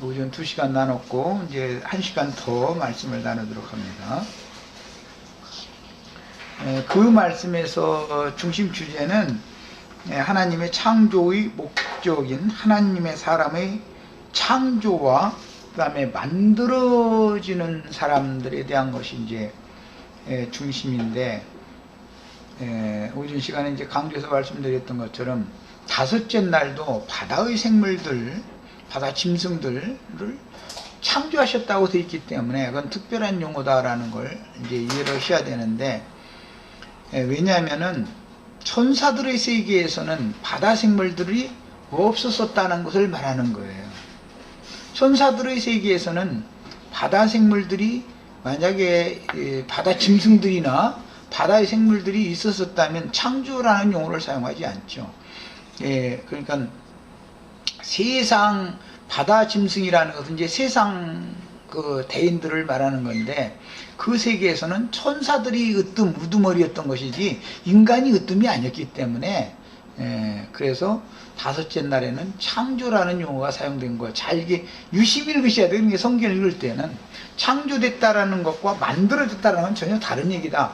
오전 2시간 나눴고 이제 1시간 더 말씀을 나누도록 합니다. 그 말씀에서 중심 주제는 하나님의 창조의 목적인 하나님의 사람의 창조와 그 다음에 만들어지는 사람들에 대한 것이 이제 중심인데, 오전 시간에 이제 강조해서 말씀드렸던 것처럼 다섯째 날도 바다의 생물들, 바다 짐승들을 창조하셨다고 되어 있기 때문에 그건 특별한 용어다라는 걸 이제 이해를 하셔야 되는데, 왜냐하면은 천사들의 세계에서는 바다 생물들이 없었었다는 것을 말하는 거예요. 천사들의 세계에서는 바다 생물들이 만약에 바다 짐승들이나 바다의 생물들이 있었었다면 창조라는 용어를 사용하지 않죠. 그러니까 세상 바다 짐승이라는 것은 이제 세상 그 대인들을 말하는 건데, 그 세계에서는 천사들이 으뜸 우두머리였던 것이지 인간이 으뜸이 아니었기 때문에, 그래서 다섯째 날에는 창조라는 용어가 사용된 거예요. 잘 이게 유심히 읽으셔야 돼요. 그러니까 성경을 읽을 때는 창조됐다라는 것과 만들어졌다라는 건 전혀 다른 얘기다.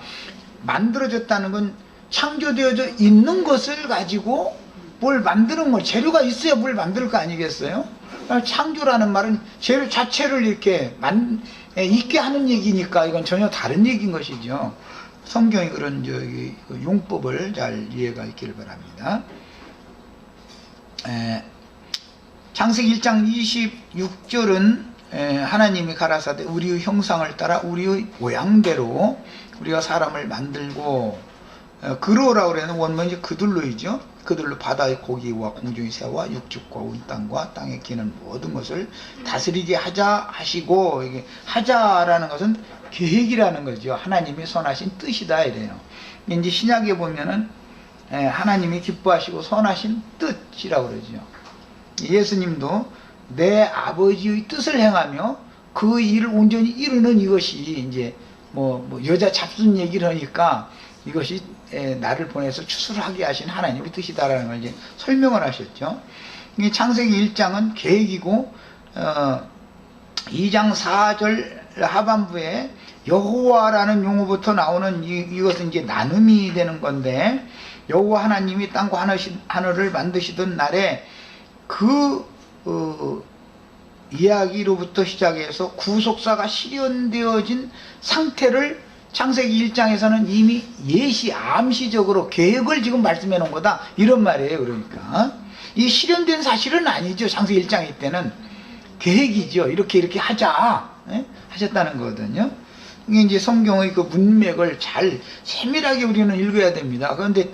만들어졌다는 건 창조되어져 있는 것을 가지고 뭘 만드는 거, 재료가 있어야 뭘 만들 거 아니겠어요? 창조라는 말은 재료 자체를 이렇게 있게 하는 얘기니까 이건 전혀 다른 얘기인 것이죠. 성경이 그런 용법을 잘 이해가 있기를 바랍니다. 창세기 1장 26절은 하나님이 가라사대 우리의 형상을 따라 우리의 모양대로 우리가 사람을 만들고, 그러라고 그러는 원문이 그들로이죠. 그들로 바다의 고기와 공중의 새와 육축과 온 땅과 땅에 기는 모든 것을 다스리게 하자 하시고, 이게 하자라는 것은 계획이라는 거죠. 하나님이 선하신 뜻이다 이래요. 이제 신약에 보면은 하나님이 기뻐하시고 선하신 뜻이라고 그러죠. 예수님도 내 아버지의 뜻을 행하며 그 일을 온전히 이루는 이것이 이제 뭐 여자 잡순 얘기를 하니까 이것이 나를 보내서 추수하게 하신 하나님의 뜻이다라는 걸 이제 설명을 하셨죠. 이 창세기 1장은 계획이고, 2장 4절 하반부에 여호와라는 용어부터 나오는 이것은 이제 나눔이 되는 건데, 여호와 하나님이 땅과 하늘을 만드시던 날에 그 이야기로부터 시작해서 구속사가 실현되어진 상태를 창세기 1장에서는 이미 암시적으로 계획을 지금 말씀해 놓은 거다 이런 말이에요. 그러니까 이 실현된 사실은 아니죠. 창세기 1장일 때는 계획이죠. 이렇게 하자 하셨다는 거거든요. 이게 이제 성경의 그 문맥을 잘 세밀하게 우리는 읽어야 됩니다. 그런데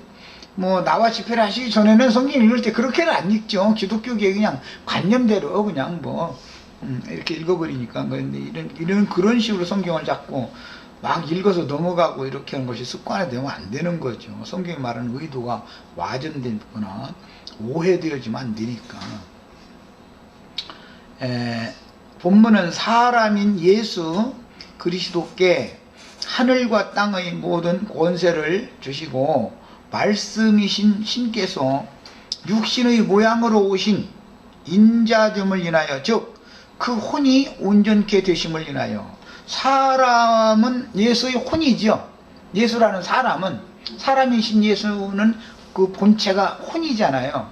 뭐 나와 집회를 하시기 전에는 성경 읽을 때 그렇게는 안 읽죠. 기독교계 그냥 관념대로 그냥 이렇게 읽어버리니까. 그런데 그런 식으로 성경을 잡고 막 읽어서 넘어가고 이렇게 하는 것이 습관화되면 안 되는 거죠. 성경이 말하는 의도가 와전되거나 오해되어지면 안 되니까. 본문은 사람인 예수 그리스도께 하늘과 땅의 모든 권세를 주시고 말씀이신 신께서 육신의 모양으로 오신 인자됨을 인하여, 즉 그 혼이 온전케 되심을 인하여, 사람은 예수의 혼이죠. 예수라는 사람이신 예수는 그 본체가 혼이잖아요.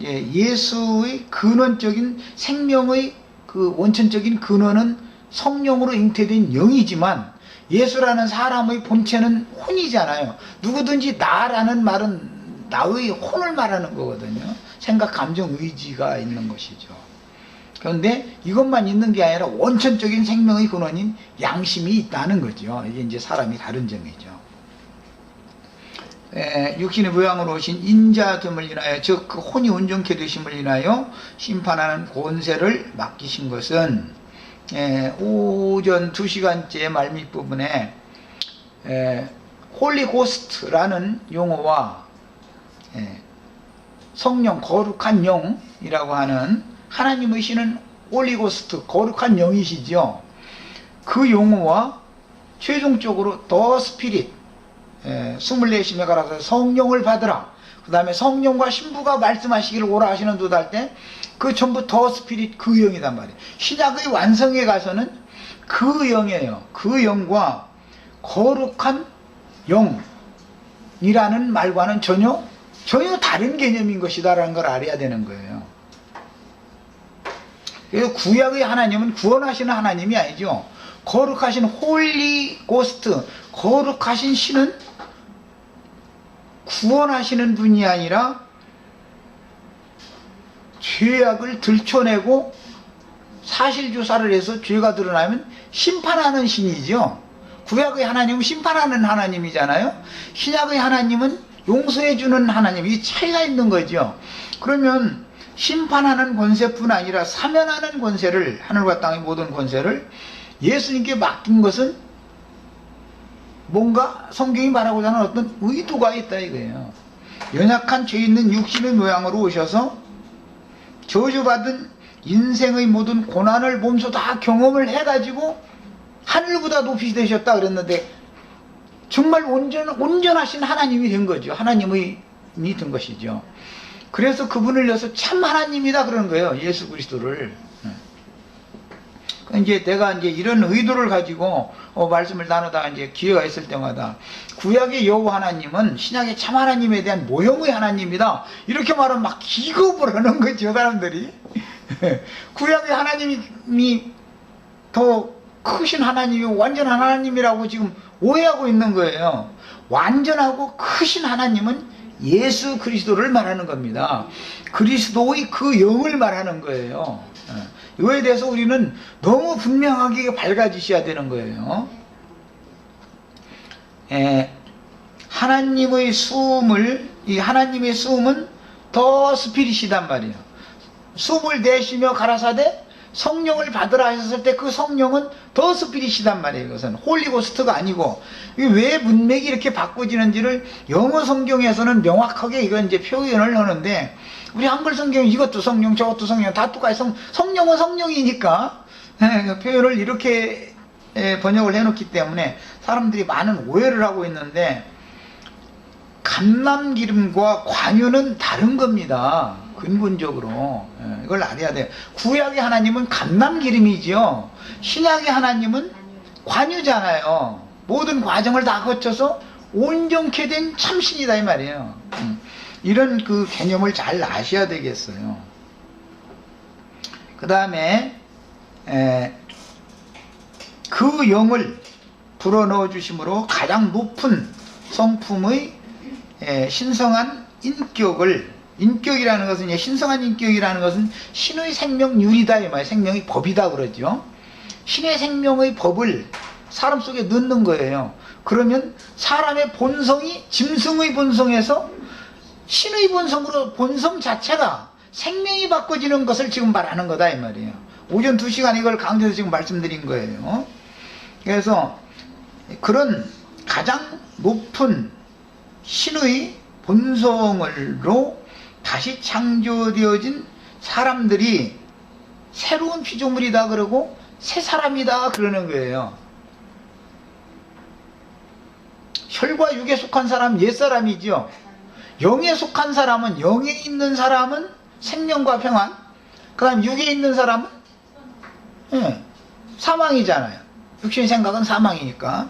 예수의 근원적인 생명의 그 원천적인 근원은 성령으로 잉태된 영이지만, 예수라는 사람의 본체는 혼이잖아요. 누구든지 나라는 말은 나의 혼을 말하는 거거든요. 생각, 감정, 의지가 있는 것이죠. 그런데 이것만 있는 게 아니라 원천적인 생명의 근원인 양심이 있다는 거죠. 이게 이제 사람이 다른 점이죠. 육신의 모양으로 오신 인자됨을 인하여, 즉 그 혼이 온전케 되심을 인하여 심판하는 권세를 맡기신 것은, 오전 2시간째 말밑 부분에 홀리 고스트라는 용어와 성령, 거룩한 영이라고 하는 하나님의 신은 홀리 고스트, 거룩한 영이시죠. 그 용어와 최종적으로 더 스피릿, 24심에 가라서 성령을 받으라, 그 다음에 성령과 신부가 말씀하시기를 오라 하시는 도달 때 그 전부 더 스피릿 그 영이단 말이에요. 신약의 완성에 가서는 그 영이에요. 그 영과 거룩한 영이라는 말과는 전혀 다른 개념인 것이다라는 걸 알아야 되는 거예요. 그래서 구약의 하나님은 구원하시는 하나님이 아니죠. 거룩하신 홀리 고스트, 거룩하신 신은 구원하시는 분이 아니라 죄악을 들춰내고 사실조사를 해서 죄가 드러나면 심판하는 신이죠. 구약의 하나님은 심판하는 하나님이잖아요. 신약의 하나님은 용서해주는 하나님. 이 차이가 있는 거죠. 그러면 심판하는 권세뿐 아니라 사면하는 권세를, 하늘과 땅의 모든 권세를 예수님께 맡긴 것은 뭔가 성경이 말하고자 하는 어떤 의도가 있다 이거예요. 연약한 죄 있는 육신의 모양으로 오셔서 저주받은 인생의 모든 고난을 몸소 다 경험을 해가지고 하늘보다 높이 되셨다 그랬는데 정말 온전하신 하나님이 된 거죠. 하나님이 된 것이죠. 그래서 그분을 위해서 참 하나님이다 그러는 거예요. 예수 그리스도를. 이제 내가 이제 이런 의도를 가지고 말씀을 나누다가 이제 기회가 있을 때마다 구약의 여호와 하나님은 신약의 참 하나님에 대한 모형의 하나님이다 이렇게 말하면 막 기겁을 하는 거죠 사람들이. 구약의 하나님이 더 크신 하나님이 완전한 하나님이라고 지금 오해하고 있는 거예요. 완전하고 크신 하나님은 예수 그리스도를 말하는 겁니다. 그리스도의 그 영을 말하는 거예요. 이거에 대해서 우리는 너무 분명하게 밝아지셔야 되는 거예요. 하나님의 수음을, 이 하나님의 수음은 더 스피릿이단 말이에요. 수음을 내쉬며 가라사대 성령을 받으라 하셨을 때 그 성령은 더 스피릿이단 말이에요. 이것은 홀리고스트가 아니고, 이게 왜 문맥이 이렇게 바꿔지는지를 영어 성경에서는 명확하게 이건 이제 표현을 하는데, 우리 한글 성경은 이것도 성령 저것도 성령 다 똑같이 성령은 성령이니까 표현을 이렇게 번역을 해놓기 때문에 사람들이 많은 오해를 하고 있는데, 감람기름과 관유는 다른 겁니다. 근본적으로 이걸 알아야 돼요. 구약의 하나님은 감람기름이지요. 신약의 하나님은 관유잖아요. 모든 과정을 다 거쳐서 온전케 된 참신이다 이 말이에요. 이런 그 개념을 잘 아셔야 되겠어요. 그 다음에 그 영을 불어넣어 주심으로 가장 높은 성품의 신성한 인격이라는 것은, 신성한 인격이라는 것은 신의 생명률이다 이 말이에요. 생명의 법이다 그러죠. 신의 생명의 법을 사람 속에 넣는 거예요. 그러면 사람의 본성이 짐승의 본성에서 신의 본성으로, 본성 자체가 생명이 바꿔지는 것을 지금 말하는 거다 이 말이에요. 오전 2시간 이걸 강조해서 지금 말씀드린 거예요. 그래서 그런 가장 높은 신의 본성으로 다시 창조되어진 사람들이 새로운 피조물이다 그러고 새 사람이다 그러는 거예요. 혈과 육에 속한 사람은 옛사람이죠. 영에 속한 사람은, 영에 있는 사람은 생명과 평안, 그 다음 육에 있는 사람은 사망이잖아요. 육신의 생각은 사망이니까.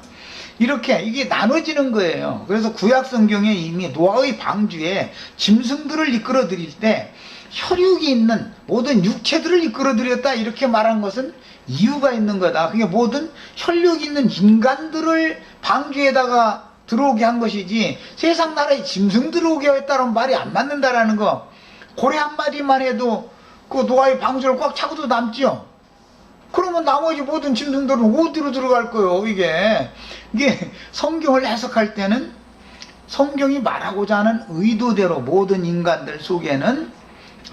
이렇게 이게 나눠지는 거예요. 그래서 구약 성경에 이미 노아의 방주에 짐승들을 이끌어 드릴 때 혈육이 있는 모든 육체들을 이끌어 드렸다 이렇게 말한 것은 이유가 있는 거다. 그게 모든 혈육이 있는 인간들을 방주에다가 들어오게 한 것이지 세상 나라에 짐승 들어오게 했다는 말이 안 맞는다라는 거. 고래 한 마리만 해도 그 노아의 방주를 꽉 차고도 남죠. 그러면 나머지 모든 짐승들은 어디로 들어갈 거예요? 이게 성경을 해석할 때는 성경이 말하고자 하는 의도대로 모든 인간들 속에는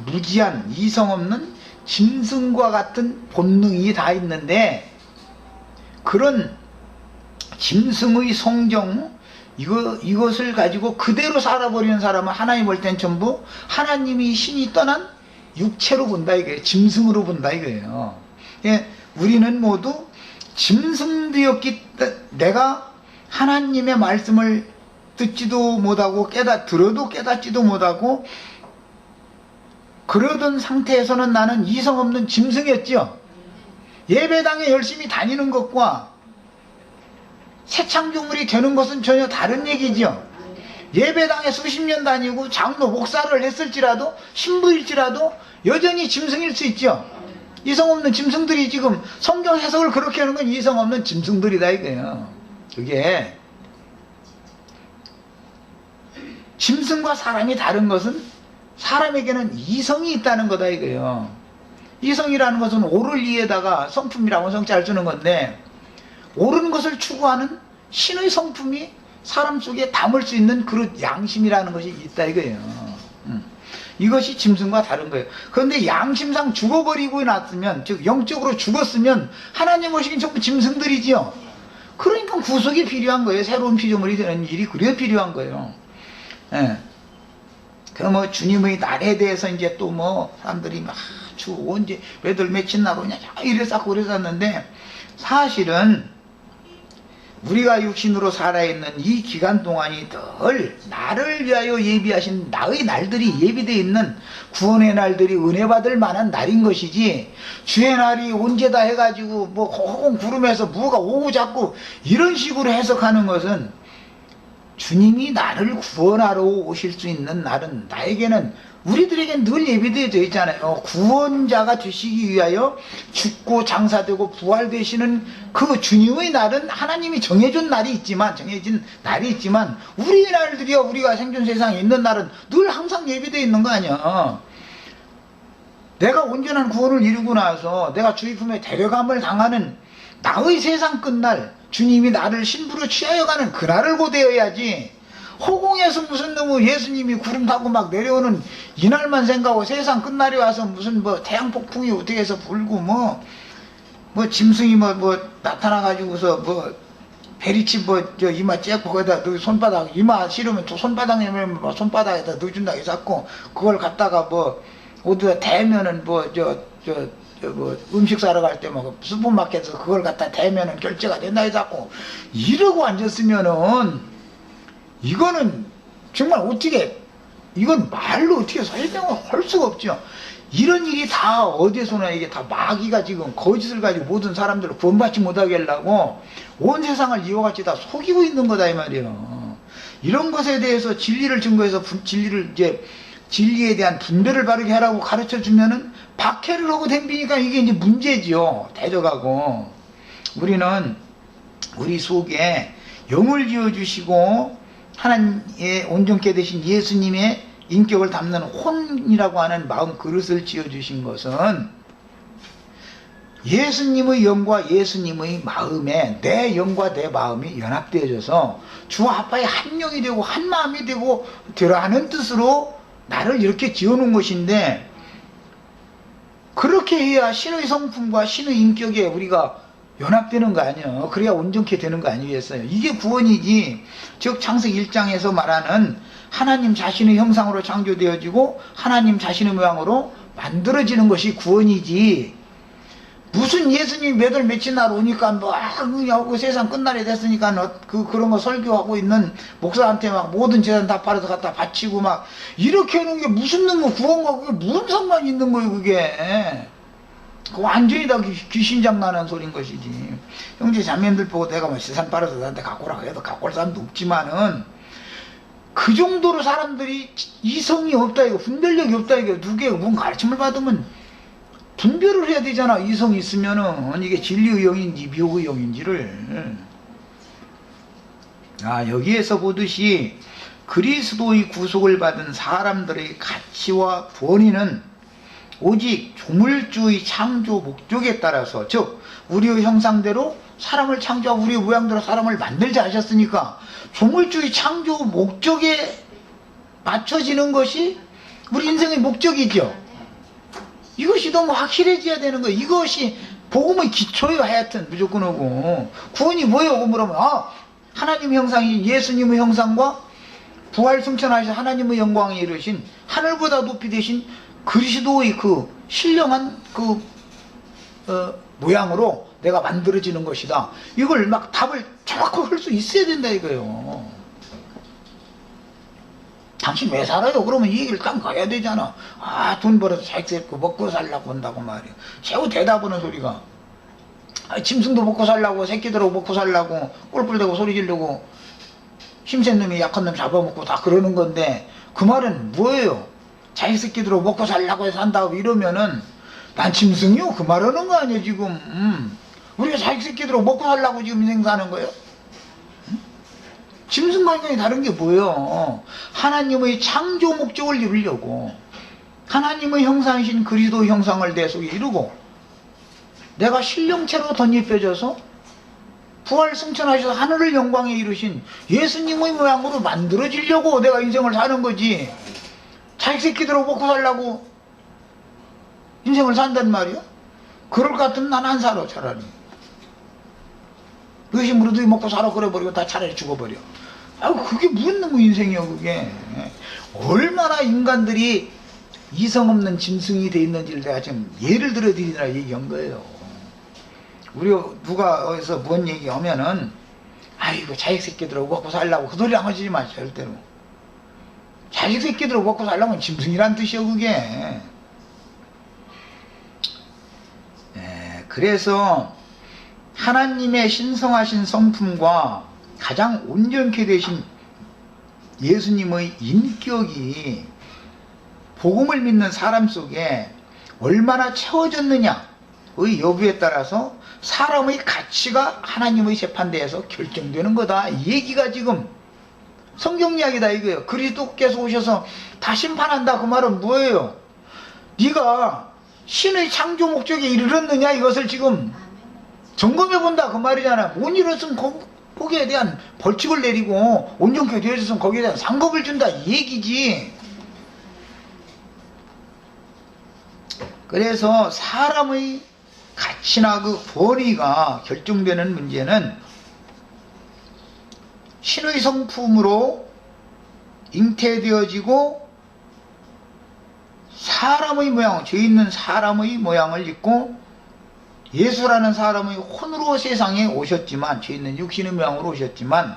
무지한 이성 없는 짐승과 같은 본능이 다 있는데, 그런 짐승의 성경 이것을 가지고 그대로 살아버리는 사람은 하나님 볼 땐 전부 하나님이 신이 떠난 육체로 본다 이거예요. 짐승으로 본다 이거예요. 우리는 모두 짐승되었기 때문에 내가 하나님의 말씀을 듣지도 못하고 들어도 깨닫지도 못하고 그러던 상태에서는 나는 이성 없는 짐승이었죠. 예배당에 열심히 다니는 것과 새 창조물이 되는 것은 전혀 다른 얘기죠. 예배당에 수십 년 다니고 장로 목사를 했을지라도 신부일지라도 여전히 짐승일 수 있죠. 이성 없는 짐승들이 지금 성경 해석을 그렇게 하는 건 이성 없는 짐승들이다 이거예요. 그게 짐승과 사람이 다른 것은 사람에게는 이성이 있다는 거다 이거예요. 이성이라는 것은 옳을 이에다가 성품이라고 성자를 주는 건데, 옳은 것을 추구하는 신의 성품이 사람 속에 담을 수 있는 그런 양심이라는 것이 있다 이거예요. 이것이 짐승과 다른 거예요. 그런데 양심상 죽어버리고 났으면, 즉 영적으로 죽었으면 하나님 오시긴 전부 짐승들이지요. 그러니까 구속이 필요한 거예요. 새로운 피조물이 되는 일이 그래야 필요한 거예요. 예. 그 뭐 주님의 날에 대해서 이제 또 뭐 사람들이 막 언제 몇월 며칠 나고 그냥 이랬었고 그랬었는데, 사실은 우리가 육신으로 살아있는 이 기간 동안이 늘 나를 위하여 예비하신 나의 날들이 예비되어 있는 구원의 날들이 은혜 받을 만한 날인 것이지, 주의 날이 언제다 해가지고 뭐 허공 구름에서 뭐가 오고 자꾸 이런 식으로 해석하는 것은, 주님이 나를 구원하러 오실 수 있는 날은 나에게는, 우리들에겐 늘 예비되어 있잖아요. 구원자가 되시기 위하여 죽고 장사되고 부활되시는 그 주님의 날은 하나님이 정해준 날이 있지만, 정해진 날이 있지만, 우리의 날들이요, 우리가 생존 세상에 있는 날은 늘 항상 예비되어 있는 거 아니야. 내가 온전한 구원을 이루고 나서 내가 주의 품에 데려감을 당하는 나의 세상 끝날, 주님이 나를 신부로 취하여 가는 그날을 고대해야지, 허공에서 무슨 놈의 예수님이 구름 타고 막 내려오는 이날만 생각하고 세상 끝날에 와서 무슨 뭐 태양 폭풍이 어떻게 해서 불고 뭐 짐승이 뭐 나타나가지고서 뭐 베리치 저 이마 째고 거기다 너 손바닥 이마 싫으면 또 손바닥 내면 뭐 손바닥에다 넣어준다 해갖고 그걸 갖다가 뭐 어디다 대면은 뭐 음식 사러 갈 때 뭐 슈퍼마켓에서 그걸 갖다 대면은 결제가 된다 해갖고 이러고 앉았으면은, 이거는 정말 어떻게, 이건 말로 어떻게 설명을 할 수가 없죠. 이런 일이 다 어디서나 이게 다 마귀가 지금 거짓을 가지고 모든 사람들을 구원받지 못하게 하려고 온 세상을 이와같이 다 속이고 있는 거다 이 말이에요. 이런 것에 대해서 진리를 증거해서 진리에 대한 분별을 바르게 하라고 가르쳐 주면은 박해를 하고 댕기니까 이게 이제 문제지요. 대적하고. 우리는 우리 속에 영을 지어주시고 하나님의 온전케 되신 예수님의 인격을 담는 혼이라고 하는 마음 그릇을 지어주신 것은, 예수님의 영과 예수님의 마음에 내 영과 내 마음이 연합되어져서 주와 아빠의 한 영이 되고 한 마음이 되고 되라는 뜻으로 나를 이렇게 지어놓은 것인데, 그렇게 해야 신의 성품과 신의 인격에 우리가 연합되는 거 아니에요. 그래야 온전케 되는 거 아니겠어요. 이게 구원이지. 즉 창세기 1장에서 말하는 하나님 자신의 형상으로 창조되어지고 하나님 자신의 모양으로 만들어지는 것이 구원이지, 무슨 예수님이 몇 월 며칠 날 오니까 뭐 그냥 세상 끝날이 됐으니까 그런 거 설교하고 있는 목사한테 막 모든 재산 다 팔아서 갖다 바치고 막 이렇게 하는 게 무슨 놈의 구원과 그게 무슨 상관이 있는 거예요. 그게 그 완전히 다 귀신장난한 소린 것이지. 형제 자매들 보고 내가 뭐 재산 팔아서 나한테 갖고 오라고 해도 갖고 올 사람도 없지만은, 그 정도로 사람들이 이성이 없다 이거, 분별력이 없다 이거, 누구의 뭔 가르침을 받으면 분별을 해야 되잖아. 이성이 있으면은 이게 진리의 영인지 미혹의 영인지를. 여기에서 보듯이 그리스도의 구속을 받은 사람들의 가치와 권위는 오직 조물주의 창조 목적에 따라서, 즉 우리의 형상대로 사람을 창조하고 우리의 모양대로 사람을 만들자 하셨으니까 조물주의 창조 목적에 맞춰지는 것이 우리 인생의 목적이죠. 이것이 너무 확실해져야 되는 거예요. 이것이 복음의 기초예요. 하여튼 무조건 오고. 구원이 뭐예요? 그러면 하나님의 형상이 예수님의 형상과 부활 승천하셔서 하나님의 영광에 이르신 하늘보다 높이 되신 그리스도의 그 신령한 그 모양으로 내가 만들어지는 것이다. 이걸 막 답을 정확하게 할 수 있어야 된다 이거예요. 당신 왜 살아요? 그러면 이 얘기를 딱 가야 되잖아. 아, 돈 벌어서 자식 먹고 살라고 한다고 말이야. 최후 대답하는 소리가, 아, 짐승도 먹고 살라고, 새끼들하고 먹고 살라고, 꿀꿀대고 소리 지르고, 힘센 놈이 약한 놈 잡아먹고 다 그러는 건데, 그 말은 뭐예요? 자식 새끼들하고 먹고 살라고 해서 한다고 이러면은, 난 짐승이요? 그 말하는 거 아니야, 지금. 우리가 자식 새끼들하고 먹고 살라고 지금 인생 사는 거예요? 짐승과 인간이 다른 게 뭐예요? 하나님의 창조 목적을 이루려고, 하나님의 형상이신 그리스도 형상을 내 속에 이루고, 내가 신령체로 덧입혀져서 부활 승천하셔서 하늘을 영광에 이루신 예수님의 모양으로 만들어지려고 내가 인생을 사는 거지. 자식 새끼들하고 먹고 살라고 인생을 산단 말이야? 그럴 것 같으면 난 안 살아, 차라리. 의심으로 너희 먹고 살아 그래버리고 다 차라리 죽어버려. 아유, 그게 무슨 놈의 인생이야, 그게. 얼마나 인간들이 이성 없는 짐승이 돼 있는지를 내가 지금 예를 들어 드리느라 얘기한 거예요. 우리 누가 어디서 뭔 얘기하면은, 아이고, 자식 새끼들하고 먹고 살라고 그 소리 안 하시지 마, 절대로. 자식 새끼들하고 먹고 살라면 짐승이란 뜻이야, 그게. 그래서 하나님의 신성하신 성품과 가장 온전케 되신 예수님의 인격이 복음을 믿는 사람 속에 얼마나 채워졌느냐의 여부에 따라서 사람의 가치가 하나님의 재판대에서 결정되는 거다. 이 얘기가 지금 성경 이야기다 이거예요. 그리스도께서 오셔서 다 심판한다. 그 말은 뭐예요? 네가 신의 창조 목적에 이르렀느냐 이것을 지금 점검해 본다 그 말이잖아. 못 이뤘으면 거기에 대한 벌칙을 내리고 온전케 되어졌으면 거기에 대한 상급을 준다 이 얘기지. 그래서 사람의 가치나 그 권위가 결정되는 문제는 신의 성품으로 잉태되어지고 사람의 모양, 죄 있는 사람의 모양을 입고 예수라는 사람의 혼으로 세상에 오셨지만, 죄 있는 육신의 모양으로 오셨지만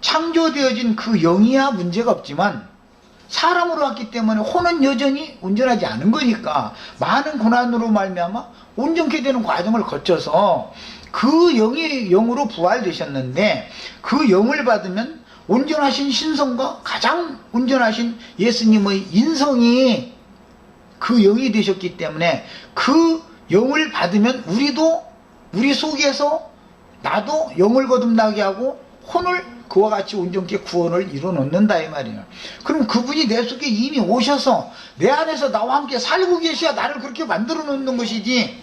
창조되어진 그 영이야 문제가 없지만 사람으로 왔기 때문에 혼은 여전히 온전하지 않은 거니까 많은 고난으로 말미암아 온전케 되는 과정을 거쳐서 그 영이 영으로 부활되셨는데, 그 영을 받으면 온전하신 신성과 가장 온전하신 예수님의 인성이 그 영이 되셨기 때문에 그 영을 받으면 우리도 우리 속에서 나도 영을 거듭나게 하고 혼을 그와 같이 온전케 구원을 이뤄놓는다 이 말이에요. 그럼 그분이 내 속에 이미 오셔서 내 안에서 나와 함께 살고 계셔야 나를 그렇게 만들어 놓는 것이지,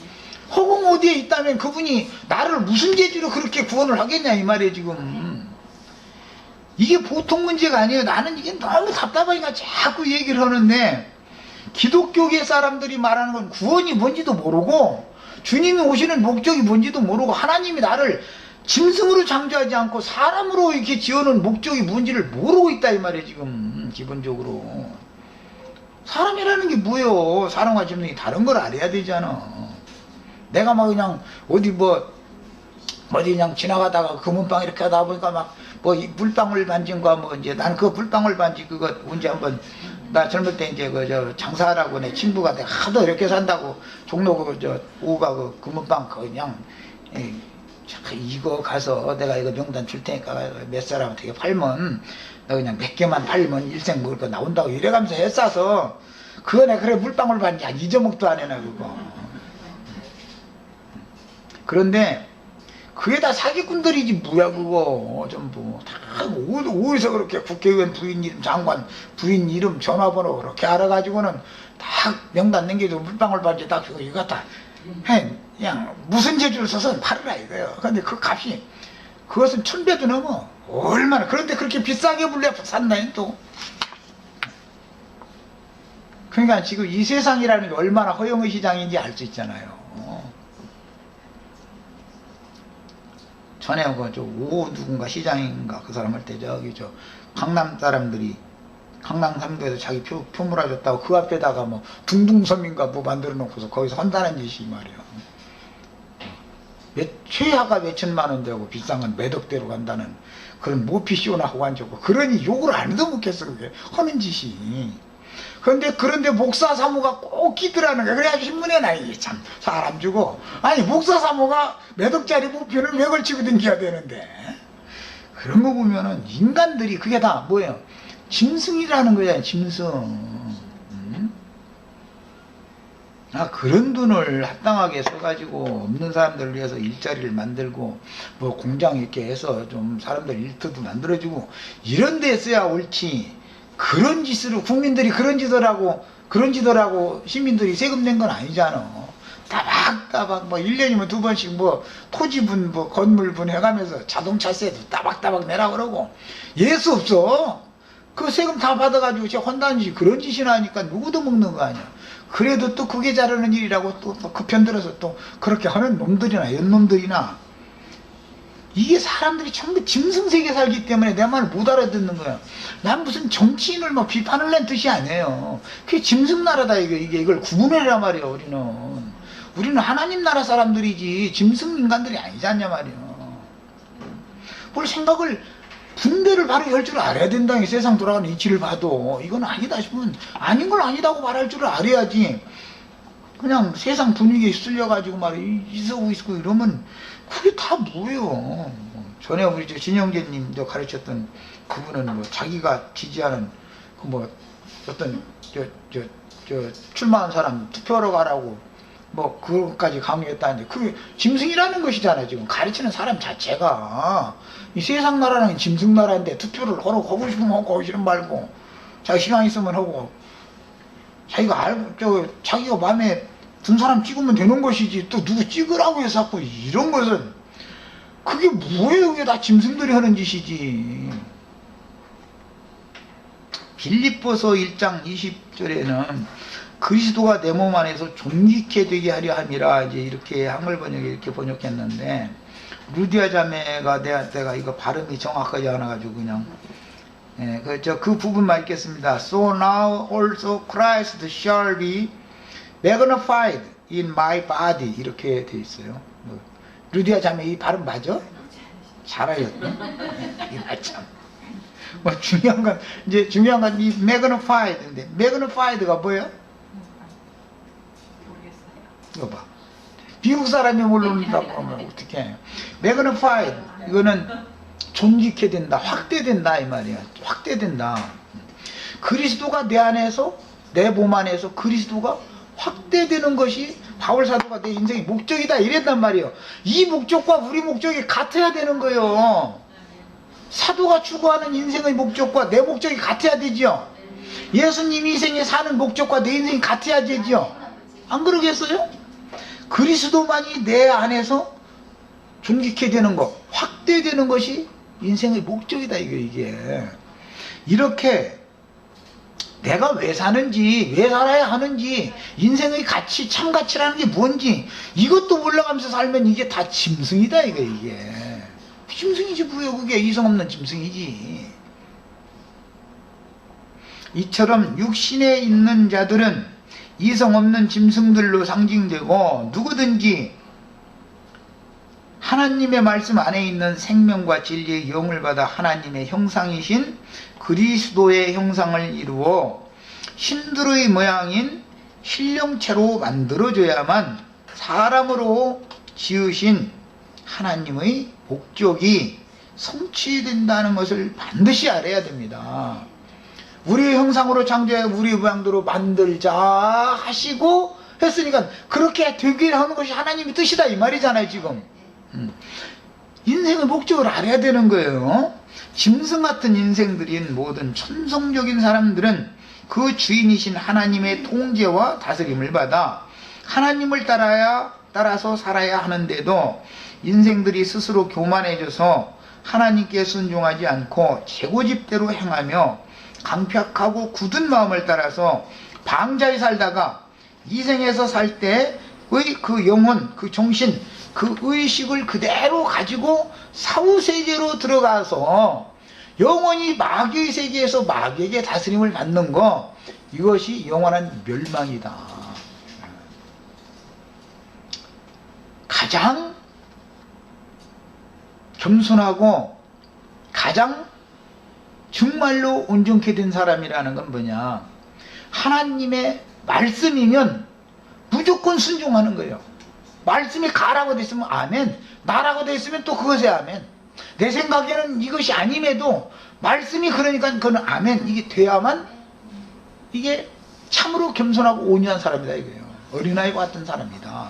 허공 어디에 있다면 그분이 나를 무슨 재주로 그렇게 구원을 하겠냐 이 말이에요. 지금 이게 보통 문제가 아니에요. 나는 이게 너무 답답하니까 자꾸 얘기를 하는데, 기독교계 사람들이 말하는 건 구원이 뭔지도 모르고 주님이 오시는 목적이 뭔지도 모르고 하나님이 나를 짐승으로 창조하지 않고 사람으로 이렇게 지어놓은 목적이 뭔지를 모르고 있다 이 말이에요. 지금 기본적으로 사람이라는 게 뭐예요? 사람과 짐승이 다른 걸 알아야 되잖아. 내가 막 그냥 어디 그냥 지나가다가 금은방 이렇게 하다 보니까 막 물방울 반진 거 뭐 이제 난 그 물방울 반지 그거 언제 한번 나 젊을 때 이제 저 장사하라고 내 친구가 내가 하도 이렇게 산다고 종로 오가 금은방 그냥 이거 가서 내가 이거 명단 줄 테니까 몇 사람한테 팔면 너 그냥 몇 개만 팔면 일생 먹을 거 나온다고 이래가면서 했어서 그거 내가 그래 물방울 반지 잊어먹도 안 해나 그거. 그런데 그게 다 사기꾼들이지 뭐야 그거 전부 다 어디서 그렇게 국회의원 부인 이름, 장관 부인 이름, 전화번호 그렇게 알아가지고는 다 명단 남겨주고 물방울 반지 딱 주고 이거 다 그냥 무슨 재주를 써서 팔으라 이거예요. 근데 그 값이 그것은 1000배도 넘어. 얼마나. 그런데 그렇게 비싸게 불려 샀나요 또. 그러니까 지금 이 세상이라는 게 얼마나 허영의 시장인지 알 수 있잖아요. 전에 오 누군가 시장인가 그 사람 할 때 저기 강남 사람들이 강남 3구에서 자기 표물어줬다고 그 앞에다가 둥둥섬인가 만들어 놓고서 거기서 헌다는 짓이 말이야. 최하가 몇천만 원 되고 비싼 건 몇 억대로 간다는 그런 모피쇼나 하고 앉았고, 그러니 욕을 안 해도 먹겠어. 그게 하는 짓이. 그런데 목사 사모가 꼭 끼더라는 거야. 그래가지고 신문에 나, 이게 참 사람 주고. 아니 목사 사모가 몇 억짜리 목표를 왜 걸치고 댕겨야 되는데. 그런 거 보면은 인간들이 그게 다 뭐예요? 짐승이라는 거야. 짐승. 그런 돈을 합당하게 써가지고 없는 사람들을 위해서 일자리를 만들고 뭐 공장 이렇게 해서 좀 사람들 일터도 만들어주고 이런 데 써야 옳지. 그런 짓으로 국민들이 그런 짓을 하고 시민들이 세금 낸 건 아니잖아. 따박따박 뭐 1년이면 2번씩 뭐 토지분 뭐 건물분 해가면서 자동차세도 따박따박 내라 그러고 예수 없어. 그 세금 다 받아가지고 제가 혼다는 짓, 그런 짓이나 하니까 누구도 먹는 거 아니야. 그래도 또 그게 잘하는 일이라고 또 그 편들어서 또 그렇게 하는 놈들이나 연놈들이나, 이게 사람들이 전부 짐승세계 살기 때문에 내 말을 못 알아듣는 거야. 난 무슨 정치인을 뭐 비판을 낸 뜻이 아니에요. 그게 짐승나라다. 이걸 구분해라 말이야. 우리는 하나님 나라 사람들이지 짐승 인간들이 아니지 않냐 말이야. 뭘 생각을 분별을 바로 할 줄 알아야 된다. 이 세상 돌아가는 이치를 봐도 이건 아니다 싶으면 아닌 걸 아니다고 말할 줄 알아야지. 그냥 세상 분위기에 휩쓸려가지고 이러고 있고 이러면 그게 다 뭐예요. 전에 우리 진영재님 가르쳤던 그분은 뭐 자기가 지지하는 그 뭐 어떤 출마한 사람 투표하러 가라고 뭐 그것까지 강요했다는데, 그게 짐승이라는 것이잖아요. 지금 가르치는 사람 자체가. 이 세상 나라는 짐승 나라인데 투표를 하고 싶으면 하고 하고 싶으면 말고, 자기 시간 있으면 하고, 자기가 마음에 든 사람 찍으면 되는 것이지, 또 누구 찍으라고 해서 자꾸 이런 것은, 그게 뭐예요? 그게 다 짐승들이 하는 짓이지. 빌립보서 1장 20절에는 그리스도가 내 몸 안에서 존귀케 되게 하려 함이라, 이제 이렇게 한글 번역에 이렇게 번역했는데, 루디아 자매가 내가 이거 발음이 정확하지 않아가지고 그냥 그 부분만 읽겠습니다. So now also Christ shall be magnified in my body, 이렇게 돼 있어요. 루디아 자매 이 발음 맞아? 잘하셨네. 이거 참. 뭐 중요한 건 이 magnified인데, magnified가 뭐예요? 이거 봐. 미국 사람이 모른다고 하면 어떡해. magnified, 이거는 존귀케 된다, 확대된다 이 말이야. 확대된다. 그리스도가 내 안에서, 내 몸 안에서 그리스도가 확대되는 것이 바울 사도가 내 인생의 목적이다 이랬단 말이에요. 이 목적과 우리 목적이 같아야 되는 거예요. 사도가 추구하는 인생의 목적과 내 목적이 같아야 되죠. 예수님 인생에 사는 목적과 내 인생이 같아야 되죠. 안 그러겠어요? 그리스도만이 내 안에서 존귀케 되는 것, 확대되는 것이 인생의 목적이다. 이게 이렇게 내가 왜 사는지, 왜 살아야 하는지, 인생의 가치, 참 가치라는 게 뭔지 이것도 몰라가면서 살면 이게 다 짐승이다. 이게 짐승이지 뭐예요. 그게 이성 없는 짐승이지. 이처럼 육신에 있는 자들은 이성 없는 짐승들로 상징되고, 누구든지 하나님의 말씀 안에 있는 생명과 진리의 영을 받아 하나님의 형상이신 그리스도의 형상을 이루어 신들의 모양인 신령체로 만들어져야만 사람으로 지으신 하나님의 목적이 성취된다는 것을 반드시 알아야 됩니다. 우리의 형상으로 창조해 우리의 모양대로 만들자 하시고 했으니까 그렇게 되기를 하는 것이 하나님의 뜻이다 이 말이잖아요. 지금 인생의 목적을 알아야 되는 거예요. 짐승 같은 인생들인 모든 천성적인 사람들은 그 주인이신 하나님의 통제와 다스림을 받아 하나님을 따라서 살아야 하는데도, 인생들이 스스로 교만해져서 하나님께 순종하지 않고 제고집대로 행하며 강팍하고 굳은 마음을 따라서 방자히 살다가 이 생에서 살 때의 그 영혼, 그 정신, 그 의식을 그대로 가지고 사후세계로 들어가서 영원히 마귀의 세계에서 마귀에게 다스림을 받는 거, 이것이 영원한 멸망이다. 가장 겸손하고 가장 정말로 온전케 된 사람이라는 건 뭐냐, 하나님의 말씀이면 무조건 순종하는 거예요. 말씀이 가라고 됐으면 아멘, 나라고 됐으면 또 그것에 아멘. 내 생각에는 이것이 아님에도 말씀이 그러니까 그건 아멘, 이게 돼야만 이게 참으로 겸손하고 온유한 사람이다 이거예요. 어린아이와 같은 사람이다.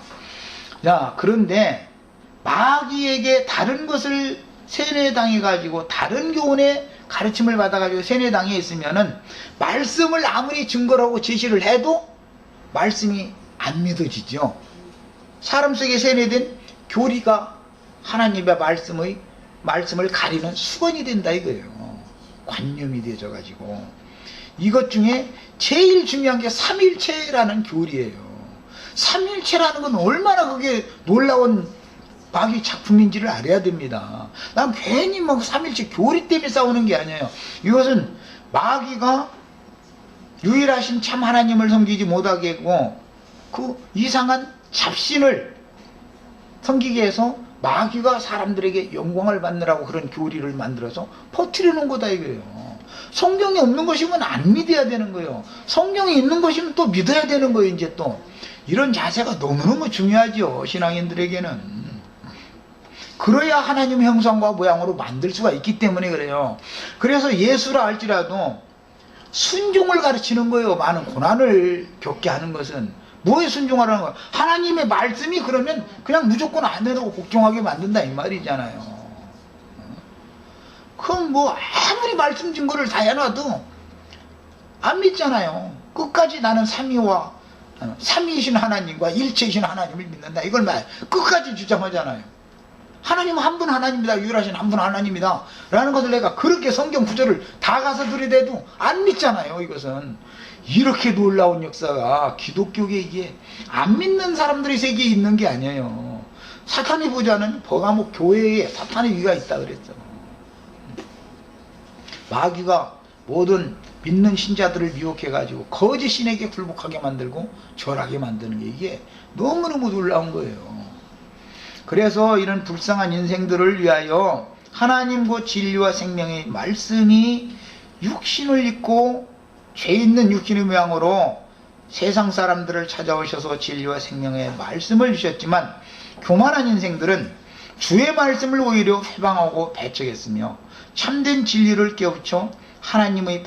자, 그런데 마귀에게 다른 것을 세뇌당해 가지고 다른 교훈의 가르침을 받아 가지고 세뇌당해 있으면은 말씀을 아무리 증거라고 제시를 해도 말씀이 안 믿어지죠. 사람 속에 세뇌된 교리가 하나님의 말씀을 가리는 수건이 된다 이거예요. 관념이 되져 가지고. 이것 중에 제일 중요한 게 삼일체라는 교리예요. 삼일체라는 건 얼마나 그게 놀라운 마귀 작품인지를 알아야 됩니다. 난 괜히 막 삼일체 교리 때문에 싸우는 게 아니에요. 이것은 마귀가 유일하신 참 하나님을 섬기지 못하게 하고 그 이상한 잡신을 섬기게 해서 마귀가 사람들에게 영광을 받느라고 그런 교리를 만들어서 퍼뜨려 놓은 거다 이거예요. 성경에 없는 것이면 안 믿어야 되는 거예요. 성경에 있는 것이면 또 믿어야 되는 거예요. 이제 또 이런 자세가 너무너무 중요하죠, 신앙인들에게는. 그래야 하나님의 형상과 모양으로 만들 수가 있기 때문에 그래요. 그래서 예수라 할지라도 순종을 가르치는 거예요. 많은 고난을 겪게 하는 것은 뭐에 순종하라는 거예요? 하나님의 말씀이 그러면 그냥 무조건 안 되라고 복종하게 만든다 이 말이잖아요. 그럼 뭐 아무리 말씀 증거를 다 해놔도 안 믿잖아요. 끝까지 나는 삼위이신 하나님과 일체이신 하나님을 믿는다 이걸 끝까지 주장하잖아요. 하나님은 한 분 하나님이다, 유일하신 한 분 하나님이다 라는 것을 내가 그렇게 성경 구절을 다 가서 들이대도 안 믿잖아요. 이것은 이렇게 놀라운 역사가 기독교계 이게 안 믿는 사람들의 세계에 있는 게 아니에요. 사탄이 보자는 버가모 교회에 사탄의 위가 있다 그랬죠. 마귀가 모든 믿는 신자들을 미혹해 가지고 거짓 신에게 굴복하게 만들고 절하게 만드는 게 이게 너무너무 놀라운 거예요. 그래서 이런 불쌍한 인생들을 위하여 하나님 곧 진리와 생명의 말씀이 육신을 입고 죄 있는 육신의 모양으로 세상 사람들을 찾아오셔서 진리와 생명의 말씀을 주셨지만 교만한 인생들은 주의 말씀을 오히려 회방하고 배척했으며 참된 진리를 깨우쳐 하나님의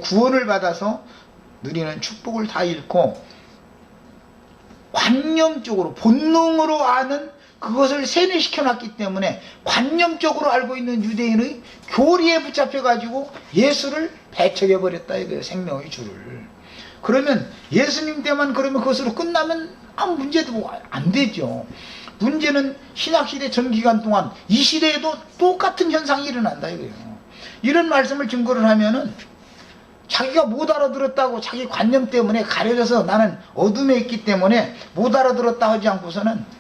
구원을 받아서 누리는 축복을 다 잃고 관념적으로 본능으로 아는 그것을 세뇌시켜 놨기 때문에 관념적으로 알고 있는 유대인의 교리에 붙잡혀 가지고 예수를 배척해 버렸다 이거예요. 생명의 주를. 그러면 예수님 때만 그러면 그것으로 끝나면 아무 문제도 안 되죠. 문제는 신약시대 전 기간 동안 이 시대에도 똑같은 현상이 일어난다 이거예요. 이런 말씀을 증거를 하면은 자기가 못 알아들었다고 자기 관념 때문에 가려져서 나는 어둠에 있기 때문에 못 알아들었다 하지 않고서는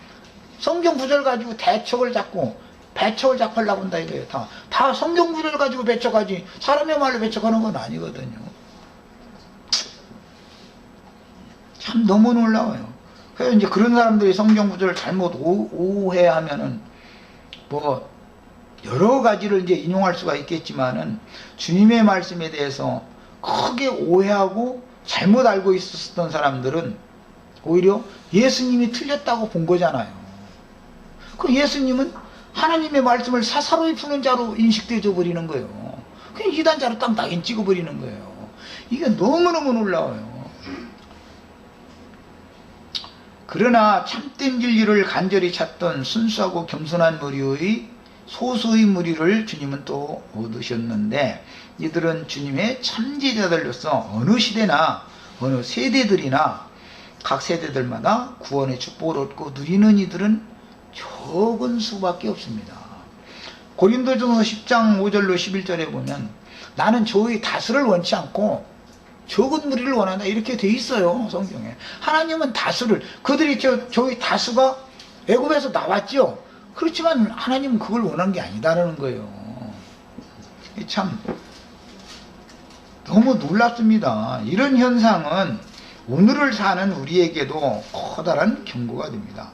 성경 구절 가지고 배척을 잡고 하려고 한다 이거예요. 다 성경 구절 가지고 배척하지 사람의 말로 배척하는 건 아니거든요. 참 너무 놀라워요. 그래서 이제 그런 사람들이 성경 구절을 잘못 오해하면은 뭐 여러 가지를 이제 인용할 수가 있겠지만은 주님의 말씀에 대해서 크게 오해하고 잘못 알고 있었던 사람들은 오히려 예수님이 틀렸다고 본 거잖아요. 그 예수님은 하나님의 말씀을 사사로이 푸는 자로 인식되어 버리는 거예요. 그냥 이단자로 딱 낙인 찍어버리는 거예요. 이게 너무너무 놀라워요. 그러나 참된 진리를 간절히 찾던 순수하고 겸손한 무리의 소수의 무리를 주님은 또 얻으셨는데 이들은 주님의 참제자들로서 어느 시대나 어느 세대들이나 각 세대들마다 구원의 축복을 얻고 누리는 이들은 적은 수밖에 없습니다. 고린도전서 10장 5절로 11절에 보면 나는 저의 다수를 원치 않고 적은 무리를 원한다 이렇게 돼 있어요. 성경에. 하나님은 다수를, 그들이 저희 다수가 애굽에서 나왔죠. 그렇지만 하나님은 그걸 원한 게 아니다라는 거예요. 참 너무 놀랍습니다. 이런 현상은 오늘을 사는 우리에게도 커다란 경고가 됩니다.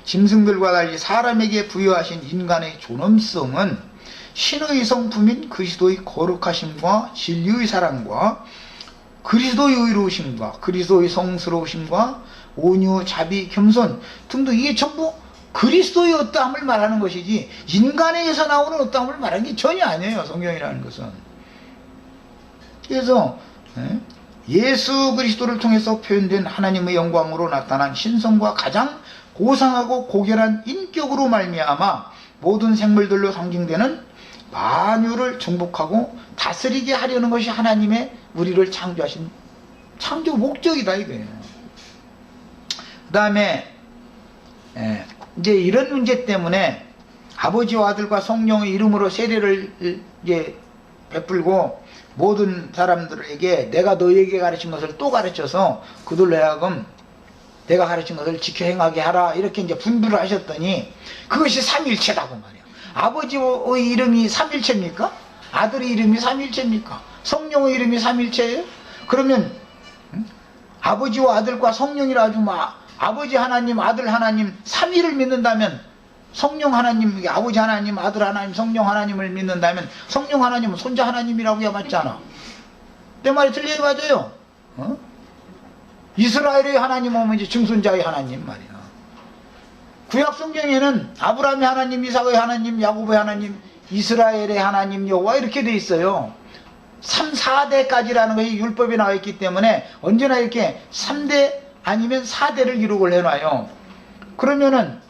짐승들과 달리 사람에게 부여하신 인간의 존엄성은 신의 성품인 그리스도의 거룩하심과 진리의 사랑과 그리스도의 의로우심과 그리스도의 성스러우심과 온유, 자비, 겸손 등등, 이게 전부 그리스도의 어떠함을 말하는 것이지 인간에게서 나오는 어떠함을 말하는 게 전혀 아니에요, 성경이라는 것은. 그래서 예수 그리스도를 통해서 표현된 하나님의 영광으로 나타난 신성과 가장 고상하고 고결한 인격으로 말미암아 모든 생물들로 상징되는 만유를 정복하고 다스리게 하려는 것이 하나님의 우리를 창조하신 창조 목적이다, 이거예요. 그 다음에 이제 이런 문제 때문에 아버지와 아들과 성령의 이름으로 세례를 이제 베풀고 모든 사람들에게 내가 너희에게 가르친 것을 또 가르쳐서 그들로 하여금 내가 가르친 것을 지켜 행하게 하라, 이렇게 이제 분부를 하셨더니 그것이 삼일체다고 말이야. 아버지의 이름이 삼일체입니까? 아들의 이름이 삼일체입니까? 성령의 이름이 삼일체예요? 그러면 아버지와 아들과 성령이라 하지 마. 아버지 하나님, 아들 하나님, 삼위를 믿는다면 성령 하나님, 아버지 하나님, 아들 하나님, 성령 하나님을 믿는다면 성령 하나님은 손자 하나님이라고 해야 맞잖아. 내 말이 틀려요, 맞아요? 이스라엘의 하나님 하면 이제 증손자의 하나님 말이야. 구약 성경에는 아브라함의 하나님, 이삭의 하나님, 야곱의 하나님, 이스라엘의 하나님 여호와 이렇게 돼 있어요. 3, 4대까지라는 것이 율법에 나와 있기 때문에 언제나 이렇게 3대 아니면 4대를 기록을 해놔요. 그러면은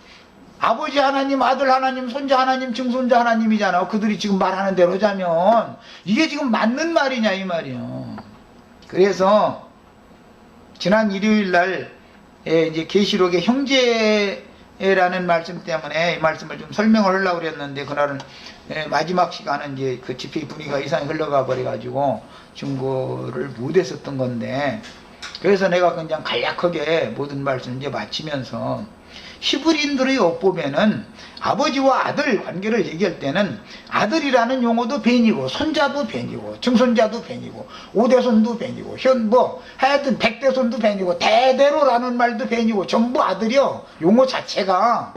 아버지 하나님, 아들 하나님, 손자 하나님, 증손자 하나님이잖아. 그들이 지금 말하는 대로 자면 이게 지금 맞는 말이냐 이 말이요. 그래서 지난 일요일 날 이제 계시록의 형제라는 말씀 때문에 이 말씀을 좀 설명을 하려고 그랬는데 그날은 마지막 시간은 이제 그 집회 분위기가 이상히 흘러가 버려가지고 증거를 못했었던 건데, 그래서 내가 그냥 간략하게 모든 말씀 이제 마치면서 히브리인들의 엇보면은 아버지와 아들 관계를 얘기할 때는 아들이라는 용어도 벤이고 손자도 벤이고 증손자도 벤이고 오대손도 벤이고 하여튼 백대손도 벤이고 대대로라는 말도 벤이고 전부 아들이요. 용어 자체가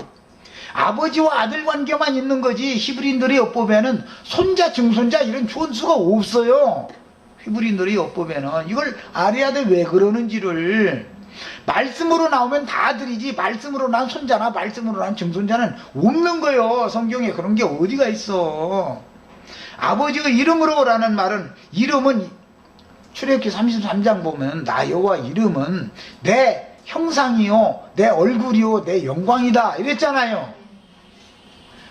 아버지와 아들 관계만 있는 거지 히브리인들의 엇보면은 손자 증손자 이런 존수가 없어요. 히브리인들의 엇보면은 이걸 알아야 돼. 왜 그러는지를. 말씀으로 나오면 다 아들이지 말씀으로 난 손자나 말씀으로 난 증손자는 없는 거예요. 성경에 그런 게 어디가 있어. 아버지의 이름으로 라는 말은, 이름은 출애굽기 33장 보면 나 여호와 이름은 내 형상이요 내 얼굴이요 내 영광이다 이랬잖아요.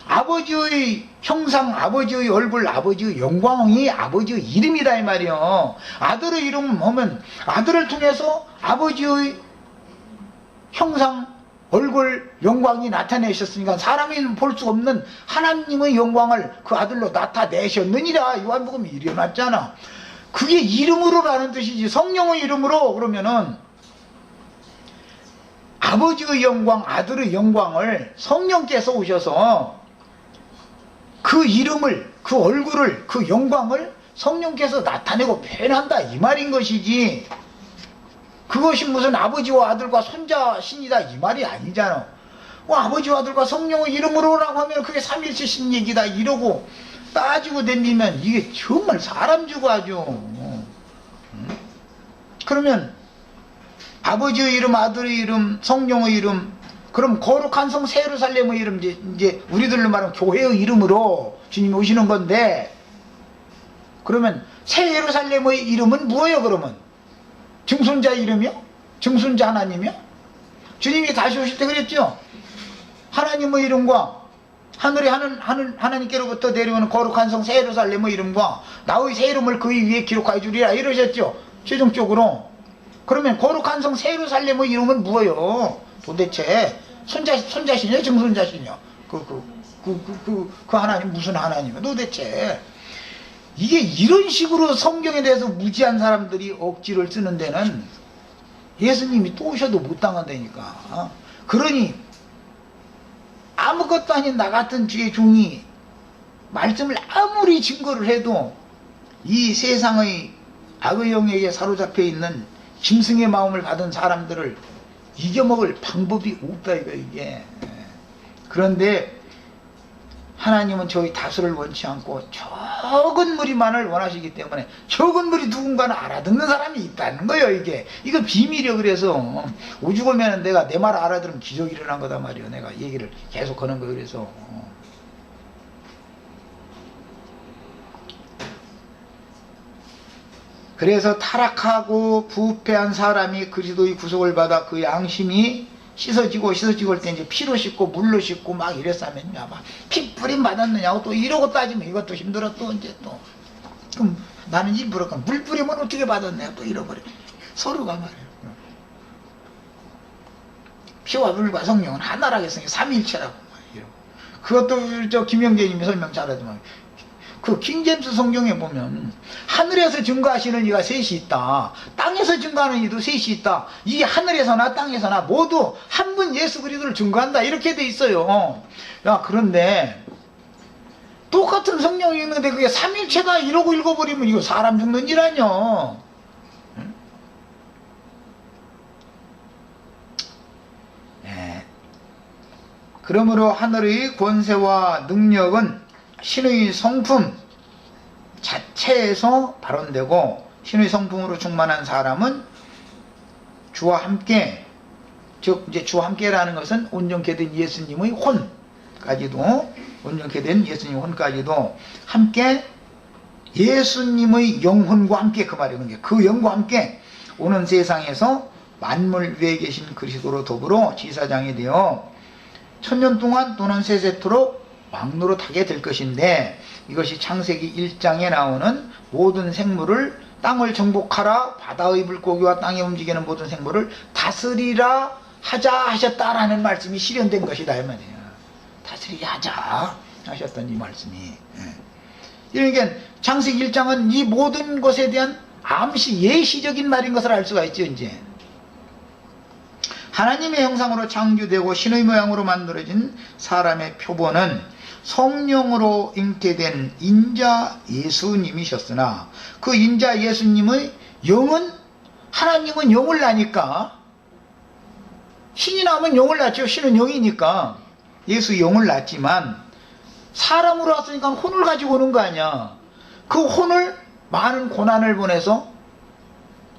아버지의 형상, 아버지의 얼굴, 아버지의 영광이 아버지의 이름이다 이 말이요. 아들의 이름 하면 아들을 통해서 아버지의 형상, 얼굴, 영광이 나타내셨으니까 사람이 볼 수 없는 하나님의 영광을 그 아들로 나타내셨느니라. 요한복음이 이래놨잖아. 그게 이름으로라는 뜻이지. 성령의 이름으로 그러면은 아버지의 영광, 아들의 영광을 성령께서 오셔서 그 이름을, 그 얼굴을, 그 영광을 성령께서 나타내고 표현한다 이 말인 것이지, 그것이 무슨 아버지와 아들과 손자 신이다 이 말이 아니잖아. 아버지와 아들과 성령의 이름으로라고 하면 그게 삼일체 신 얘기다 이러고 따지고 댕기면 이게 정말 사람 주고 아주. 그러면 아버지의 이름, 아들의 이름, 성령의 이름, 그럼 거룩한 성 새 예루살렘의 이름, 이제 우리들로 말하면 교회의 이름으로 주님이 오시는 건데, 그러면 새 예루살렘의 이름은 뭐예요? 그러면 증손자 이름이요? 증손자 하나님이요? 주님이 다시 오실 때 그랬죠? 하나님의 이름과 하늘에 하나님께로부터 내려오는 거룩한 성 새 예루살렘의 이름과 나의 새 이름을 그의 위에 기록하여 주리라 이러셨죠? 최종적으로. 그러면 거룩한 성 새 예루살렘의 이름은 뭐예요? 도대체 손자신이요? 증손자신이요? 그 하나님 무슨 하나님이요? 도대체 이게 이런 식으로 성경에 대해서 무지한 사람들이 억지를 쓰는 데는 예수님이 또 오셔도 못 당한다니까. 그러니 아무것도 아닌 나 같은 주의 종이 말씀을 아무리 증거를 해도 이 세상의 악의 영에게 사로잡혀 있는 짐승의 마음을 받은 사람들을 이겨먹을 방법이 없다 이게. 그런데 하나님은 저희 다수를 원치 않고 적은 무리만을 원하시기 때문에 적은 무리 누군가는 알아듣는 사람이 있다는 거예요. 이거 비밀이요. 그래서 오죽하면 내가 내 말 알아들으면 기적이 일어난 거다 말이에요. 내가 얘기를 계속 하는 거예요. 그래서 타락하고 부패한 사람이 그리스도의 구속을 받아 그 양심이 씻어지고 할 때 이제 피로 씻고 물로 씻고 막 이랬으면요, 막 피 뿌림 받았느냐고 또 이러고 따지면 이것도 힘들어. 또 이제 또 그럼 나는 일부러 물 뿌리면 어떻게 받았냐 또 잃어버려. 서로가 말이에요. 피와 물과 성령은 하나라겠으니 삼위일체라고 말이에요. 그것도 저 김영재님이 설명 잘하지만 그 킹제임스 성경에 보면 하늘에서 증거하시는 이가 셋이 있다, 땅에서 증거하는 이도 셋이 있다. 이 하늘에서나 땅에서나 모두 한 분 예수 그리스도를 증거한다 이렇게 돼 있어요. 야, 그런데 똑같은 성경이 있는데 그게 삼일체다 이러고 읽어버리면 이거 사람 죽는 일 아니야. 네. 그러므로 하늘의 권세와 능력은 신의 성품 자체에서 발원되고, 신의 성품으로 충만한 사람은 주와 함께, 즉 이제 주와 함께라는 것은 온전케 된 예수님의 혼까지도, 온전케 된 예수님의 혼까지도 함께 예수님의 영혼과 함께, 그 말이에요. 그 영과 함께 오는 세상에서 만물 위에 계신 그리스도로 더불어 지사장이 되어 천년 동안 또는 세세토록 왕노릇하게 될 것인데, 이것이 창세기 1장에 나오는 모든 생물을 땅을 정복하라, 바다의 물고기와 땅에 움직이는 모든 생물을 다스리라 하자 하셨다라는 말씀이 실현된 것이다 이 말이에요. 다스리게 하자 하셨던 이 말씀이. 그러니까 창세기 1장은 이 모든 것에 대한 암시, 예시적인 말인 것을 알 수가 있죠. 이제 하나님의 형상으로 창조되고 신의 모양으로 만들어진 사람의 표본은 성령으로 잉태된 인자 예수님이셨으나, 그 인자 예수님의 영은, 하나님은 영을 낳으니까, 신이 나오면 영을 낳죠. 신은 영이니까 예수 영을 낳지만, 사람으로 왔으니까 혼을 가지고 오는 거 아니야. 그 혼을 많은 고난을 보내서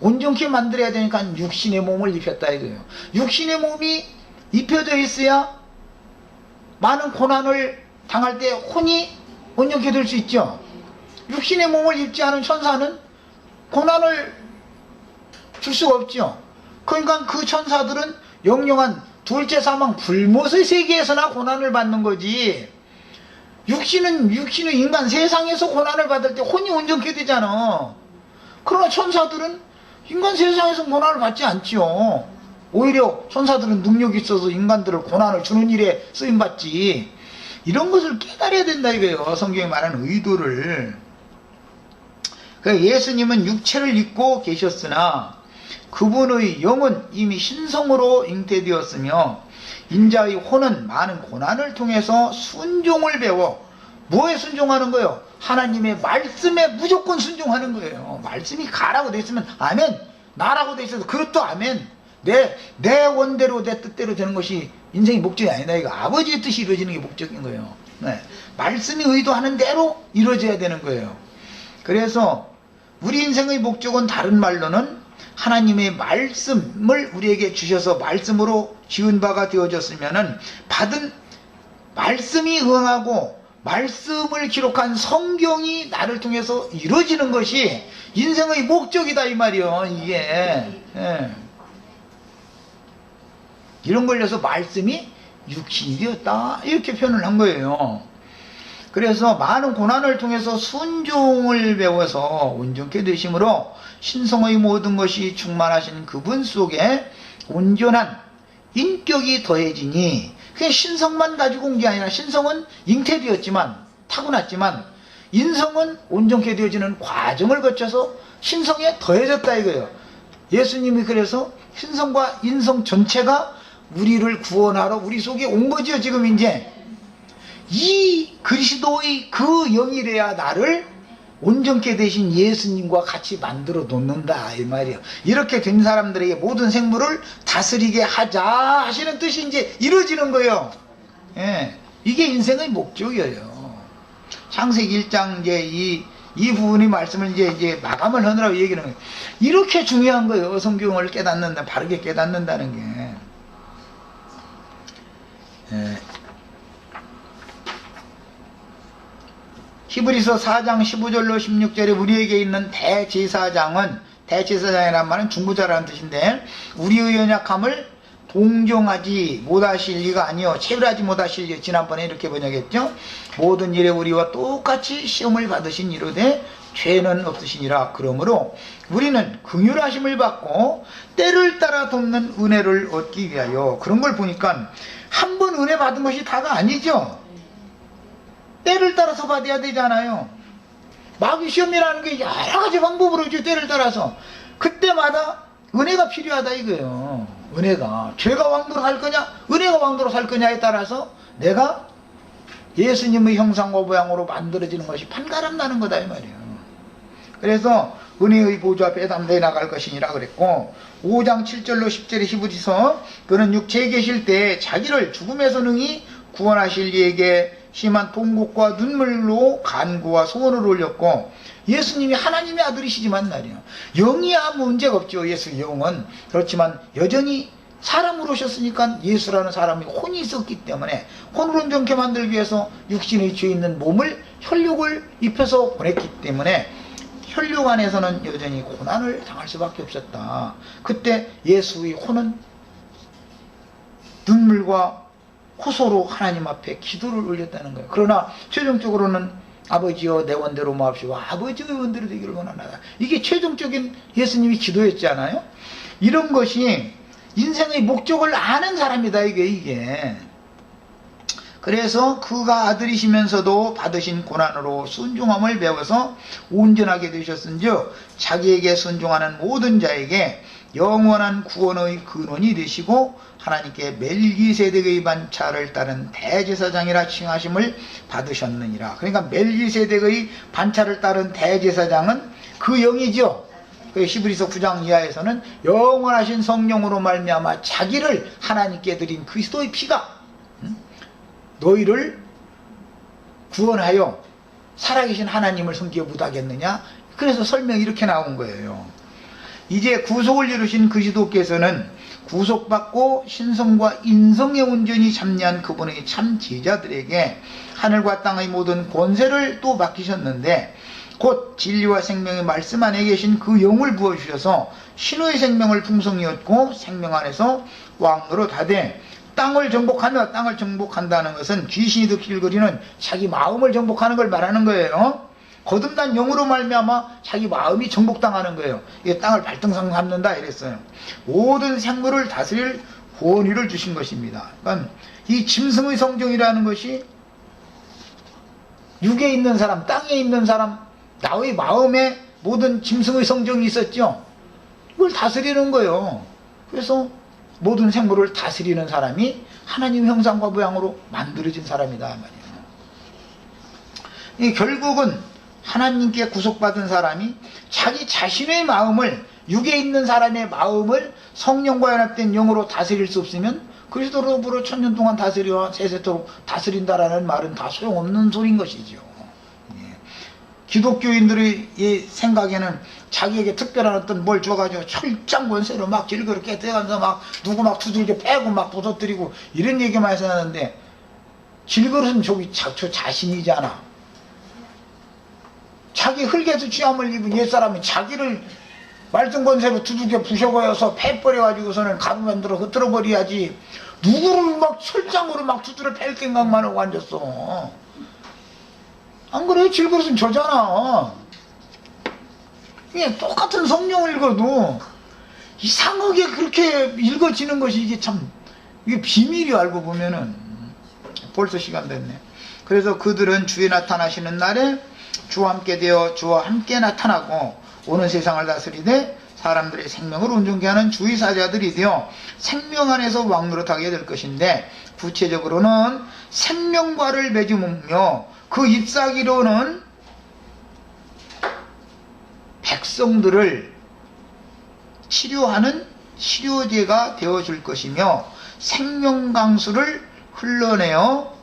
온전케 만들어야 되니까 육신의 몸을 입혔다 이거예요. 육신의 몸이 입혀져 있어야 많은 고난을 당할 때 혼이 온전케 될 수 있죠. 육신의 몸을 입지 않은 천사는 고난을 줄 수가 없죠. 그러니까 그 천사들은 영영한 둘째 사망 불못의 세계에서나 고난을 받는 거지, 육신은 인간 세상에서 고난을 받을 때 혼이 온전케 되잖아. 그러나 천사들은 인간 세상에서 고난을 받지 않지요. 오히려 천사들은 능력이 있어서 인간들을 고난을 주는 일에 쓰임받지. 이런 것을 깨달아야 된다 이거예요. 성경이 말하는 의도를. 예수님은 육체를 입고 계셨으나 그분의 영은 이미 신성으로 잉태되었으며, 인자의 혼은 많은 고난을 통해서 순종을 배워, 뭐에 순종하는 거예요? 하나님의 말씀에 무조건 순종하는 거예요. 말씀이 가라고 돼 있으면 아멘, 나라고 돼 있어도 그것도 아멘. 내 원대로 내 뜻대로 되는 것이 인생의 목적이 아니다. 이거 아버지의 뜻이 이루어지는 게 목적인 거예요. 네. 말씀이 의도하는 대로 이루어져야 되는 거예요. 그래서 우리 인생의 목적은 다른 말로는 하나님의 말씀을 우리에게 주셔서 말씀으로 지은 바가 되어졌으면은 받은 말씀이 응하고 말씀을 기록한 성경이 나를 통해서 이루어지는 것이 인생의 목적이다 이 말이요. 이게 이런 걸려서 말씀이 육신이 되었다 이렇게 표현을 한 거예요. 그래서 많은 고난을 통해서 순종을 배워서 온전케 되심으로 신성의 모든 것이 충만하신 그분 속에 온전한 인격이 더해지니, 그냥 신성만 가지고 온 게 아니라, 신성은 잉태되었지만, 타고났지만, 인성은 온전케 되어지는 과정을 거쳐서 신성에 더해졌다 이거예요. 예수님이 그래서 신성과 인성 전체가 우리를 구원하러 우리 속에 온 거죠. 지금 이제 이 그리스도의 그 영이래야 나를 온전케 되신 예수님과 같이 만들어 놓는다 이 말이에요. 이렇게 된 사람들에게 모든 생물을 다스리게 하자 하시는 뜻이 이제 이루어지는 거예요. 예, 이게 인생의 목적이에요. 창세기 1장 이제 이 부분의 말씀을 이제 마감을 하느라고 얘기하는 거예요. 이렇게 중요한 거예요. 성경을 깨닫는다, 바르게 깨닫는다는 게. 예. 히브리서 4장 15절로 16절에 우리에게 있는 대제사장은, 대제사장이란 말은 중보자라는 뜻인데, 우리의 연약함을 동정하지 못하실 리가 아니요 체별하지 못하실 리. 지난번에 이렇게 번역했죠. 모든 일에 우리와 똑같이 시험을 받으신 이로되 죄는 없으시니라. 그러므로 우리는 긍휼하심을 받고 때를 따라 돕는 은혜를 얻기 위하여. 그런 걸 보니까 한 번 은혜 받은 것이 다가 아니죠. 때를 따라서 받아야 되잖아요. 마귀 시험이라는 게 여러 가지 방법으로 이제 때를 따라서 그때마다 은혜가 필요하다 이거예요. 은혜가. 죄가 왕도로 살 거냐 은혜가 왕도로 살 거냐에 따라서 내가 예수님의 형상과 모양으로 만들어지는 것이 판가름 나는 거다 이 말이에요. 그래서 은혜의 보좌 앞에 담대히 나갈 것이니라 그랬고, 5장 7절로 10절의 히브리서 그는 육체에 계실 때 자기를 죽음에서 능히 구원하실 이에게 심한 통곡과 눈물로 간구와 소원을 올렸고, 예수님이 하나님의 아들이시지만 말이에요. 영이야 문제가 없죠. 예수 영은. 그렇지만 여전히 사람으로 오셨으니까 예수라는 사람이 혼이 있었기 때문에 혼을 온전케 만들기 위해서 육신의 죄 있는 몸을 혈육을 입혀서 보냈기 때문에 혈육 안에서는 여전히 고난을 당할 수밖에 없었다. 그때 예수의 혼은 눈물과 호소로 하나님 앞에 기도를 올렸다는 거예요. 그러나 최종적으로는 아버지여 내 원대로 마옵시고 아버지의 원대로 되기를 원하나다. 이게 최종적인 예수님이 기도였잖아요. 이런 것이 인생의 목적을 아는 사람이다 이게. 그래서 그가 아들이시면서도 받으신 고난으로 순종함을 배워서 온전하게 되셨은즉 자기에게 순종하는 모든 자에게 영원한 구원의 근원이 되시고 하나님께 멜기세덱의 반차를 따른 대제사장이라 칭하심을 받으셨느니라. 그러니까 멜기세덱의 반차를 따른 대제사장은 그 영이죠. 히브리서 9장 이하에서는 영원하신 성령으로 말미암아 자기를 하나님께 드린 그리스도의 피가 너희를 구원하여 살아계신 하나님을 섬기게 못하겠느냐. 그래서 설명이 이렇게 나온 거예요. 이제 구속을 이루신 그리스도께서는 구속받고 신성과 인성의 온전히 참여한 그분의 참 제자들에게 하늘과 땅의 모든 권세를 또 맡기셨는데, 곧 진리와 생명의 말씀 안에 계신 그 영을 부어주셔서 신의 생명을 풍성히 얻고 생명 안에서 왕으로 다되 땅을 정복하며, 땅을 정복한다는 것은 귀신이 득실거리는 자기 마음을 정복하는 걸 말하는 거예요. 거듭난 영으로 말미암아 자기 마음이 정복당하는 거예요. 이게 땅을 발등상 삼는다 이랬어요. 모든 생물을 다스릴 권위를 주신 것입니다. 그러니까 이 짐승의 성정이라는 것이 육에 있는 사람, 땅에 있는 사람, 나의 마음에 모든 짐승의 성정이 있었죠. 이걸 다스리는 거예요. 그래서 모든 생물을 다스리는 사람이 하나님 형상과 모양으로 만들어진 사람이다 말이에요. 이 결국은 하나님께 구속받은 사람이 자기 자신의 마음을, 육에 있는 사람의 마음을 성령과 연합된 영으로 다스릴 수 없으면 그리스도로부터 천년 동안 다스려 세세토록 다스린다라는 말은 다 소용없는 소리인 것이죠. 기독교인들의 생각에는 자기에게 특별한 어떤 뭘 줘가지고 철장 권세로 막 질그럽게 대가면서 막 누구 막 두들겨 패고 막 부서뜨리고 이런 얘기만 해서 하는데, 질그릇은 저기 저 자신이잖아. 자기 흙에서 취함을 입은 옛사람이 자기를 말씀 권세로 두들겨 부셔버려서 패버려가지고서는 가루 만들어 흩어버려야지 누구를 막 철장으로 막 두드려 팰 생각만 하고 앉았어. 안 그래? 질그릇은 저잖아. 이게 똑같은 성경을 읽어도 이상하게 그렇게 읽어지는 것이 이게 참 이게 비밀이 알고 보면은. 벌써 시간 됐네. 그래서 그들은 주에 나타나시는 날에 주와 함께 되어 주와 함께 나타나고 오는 세상을 다스리되 사람들의 생명을 온전케 하는 주의 사자들이 되어 생명 안에서 왕노릇하게 될 것인데, 구체적으로는 생명과를 맺으며 그 잎사귀로는 백성들을 치료하는 치료제가 되어줄 것이며 생명강수를 흘러내어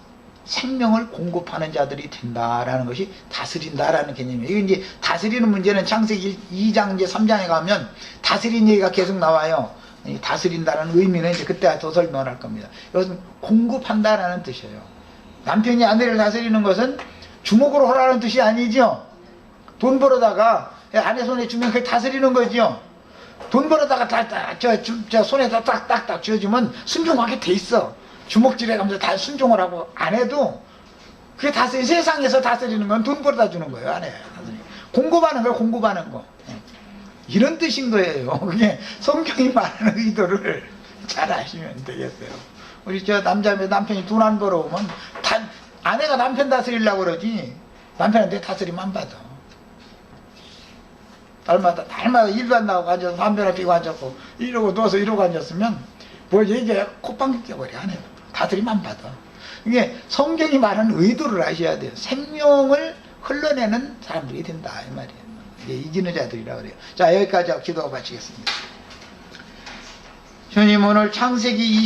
생명을 공급하는 자들이 된다라는 것이 다스린다라는 개념이에요. 이게 이제 다스리는 문제는 창세기 2장 이제 3장에 가면 다스린 얘기가 계속 나와요. 다스린다는 의미는 이제 그때 더 설명을 할 겁니다. 이것은 공급한다라는 뜻이에요. 남편이 아내를 다스리는 것은 주먹으로 하라는 뜻이 아니죠. 돈 벌어다가 아내 손에 주면 그게 다스리는 거죠. 돈 벌어다가 저 손에다 딱딱딱 쥐어주면 순종하게 돼 있어. 주먹질해 가면서 다 순종을 하고 안 해도 그게 다스리, 세상에서 다스리는 건 돈 벌어다 주는 거예요. 안 해. 공급하는 거예요. 공급하는 거. 이런 뜻인 거예요. 그게 성경이 말하는 의도를 잘 아시면 되겠어요. 우리 저 남편이 돈 안 벌어오면 아내가 남편 다스리려고 그러지 남편한테 다스리면 안 받아. 날마다 일도 안 나오고 앉아서 담배나 피고 앉았고 이러고 누워서 이러고 앉았으면 뭘 얘기해 콧방귀 껴버려. 안 해. 다스리면 안 받아. 이게 성경이 말하는 의도를 아셔야 돼요. 생명을 흘러내는 사람들이 된다 이 말이에요. 이제 이기는 자들이라 그래요. 자, 여기까지 하고 기도가 마치겠습니다. 주님, 오늘 창세기